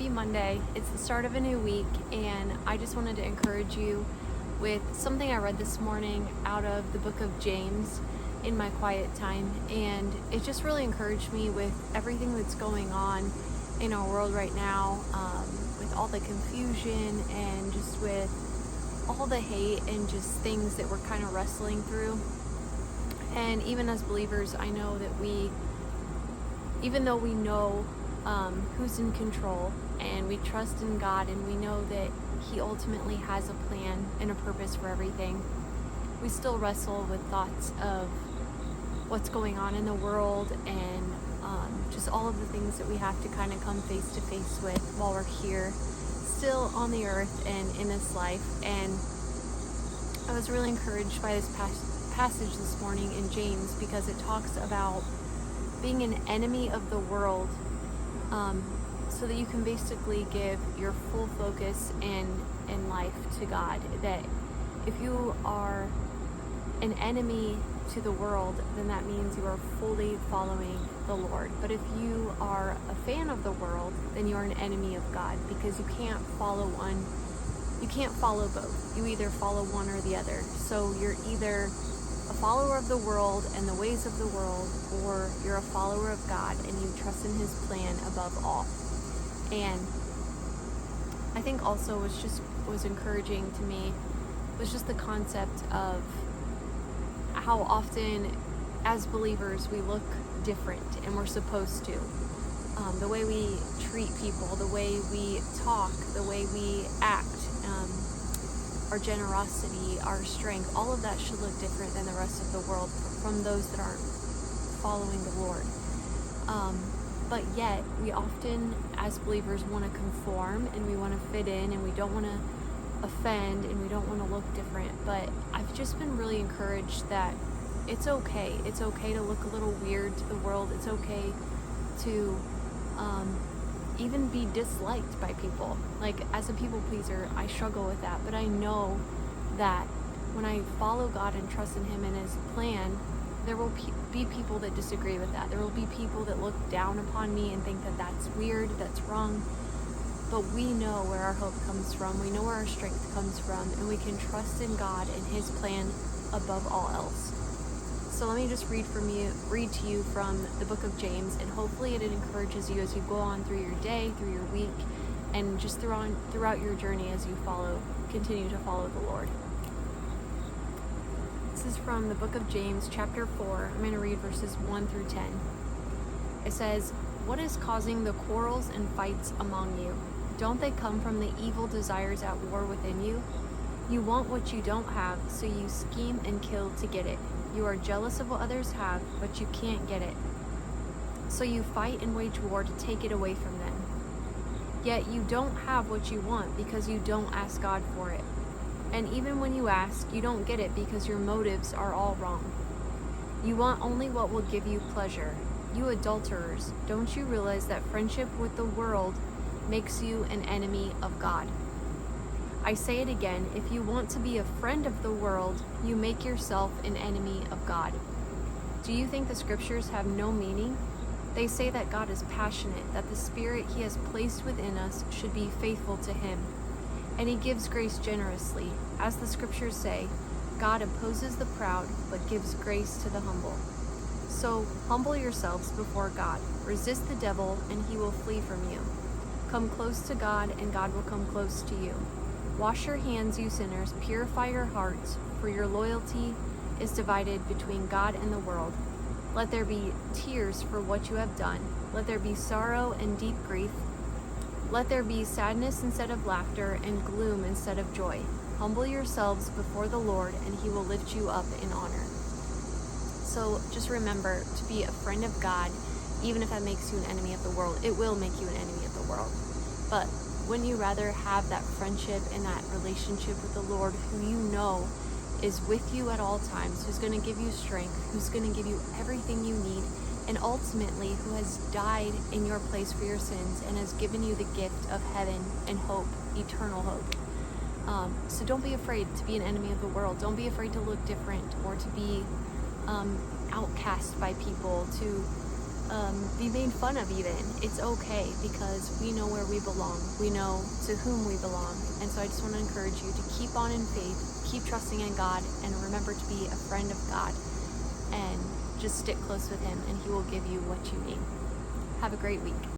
happy Monday. It's the start of a new week, and I just wanted to encourage you with something I read this morning out of the book of James in my quiet time. And it just really encouraged me with everything that's going on in our world right now, with all the confusion and just with all the hate and just things that we're kind of wrestling through. And even as believers, I know that even though we know who's in control, and we trust in God, and we know that He ultimately has a plan and a purpose for everything, we still wrestle with thoughts of what's going on in the world and just all of the things that we have to kind of come face to face with while we're here, still on the earth and in this life. And I was really encouraged by this passage this morning in James, because it talks about being an enemy of the world, so that you can basically give your full focus in life to God. That if you are an enemy to the world, then that means you are fully following the Lord. But if you are a fan of the world, then you are an enemy of God, because you can't follow both. You either follow one or the other. So you're either a follower of the world and the ways of the world, or you're a follower of God and you trust in His plan above all. And I think also was encouraging to me was just the concept of how often as believers we look different, and we're supposed to. The way we treat people, the way we talk, the way we act, our generosity, our strength, all of that should look different than the rest of the world from those that aren't following the Lord. But yet, we often, as believers, want to conform, and we want to fit in, and we don't want to offend, and we don't want to look different. But I've just been really encouraged that it's okay. It's okay to look a little weird to the world. It's okay to even be disliked by people. Like, as a people pleaser, I struggle with that, but I know that when I follow God and trust in Him and His plan, there will be people that disagree with that. There will be people that look down upon me and think that that's weird, that's wrong. But we know where our hope comes from. We know where our strength comes from, and we can trust in God and His plan above all else. So let me just read to you from the book of James, and hopefully it encourages you as you go on through your day, through your week, and just throughout your journey as you continue to follow the Lord. This is from the book of James, chapter 4. I'm going to read verses 1 through 10. It says, "What is causing the quarrels and fights among you? Don't they come from the evil desires at war within you? You want what you don't have, so you scheme and kill to get it. You are jealous of what others have, but you can't get it. So you fight and wage war to take it away from them. Yet you don't have what you want because you don't ask God for it. And even when you ask, you don't get it because your motives are all wrong. You want only what will give you pleasure. You adulterers, don't you realize that friendship with the world makes you an enemy of God? I say it again, if you want to be a friend of the world, you make yourself an enemy of God. Do you think the scriptures have no meaning? They say that God is passionate, that the Spirit He has placed within us should be faithful to Him. And He gives grace generously. As the scriptures say, God opposes the proud, but gives grace to the humble. So humble yourselves before God. Resist the devil, and he will flee from you. Come close to God, and God will come close to you. Wash your hands, you sinners, purify your hearts, for your loyalty is divided between God and the world. Let there be tears for what you have done. Let there be sorrow and deep grief. Let there be sadness instead of laughter and gloom instead of joy. Humble yourselves before the Lord, and He will lift you up in honor." So just remember to be a friend of God, even if that makes you an enemy of the world. It will make you an enemy of the world. But wouldn't you rather have that friendship and that relationship with the Lord, who you know is with you at all times, who's going to give you strength, who's going to give you everything you need, and ultimately who has died in your place for your sins and has given you the gift of heaven and hope, eternal hope. So don't be afraid to be an enemy of the world. Don't be afraid to look different or to be outcast by people, to be made fun of even. It's okay because we know where we belong. We know to whom we belong. And so I just want to encourage you to keep on in faith, keep trusting in God, and remember to be a friend of God. And just stick close with Him, and He will give you what you need. Have a great week.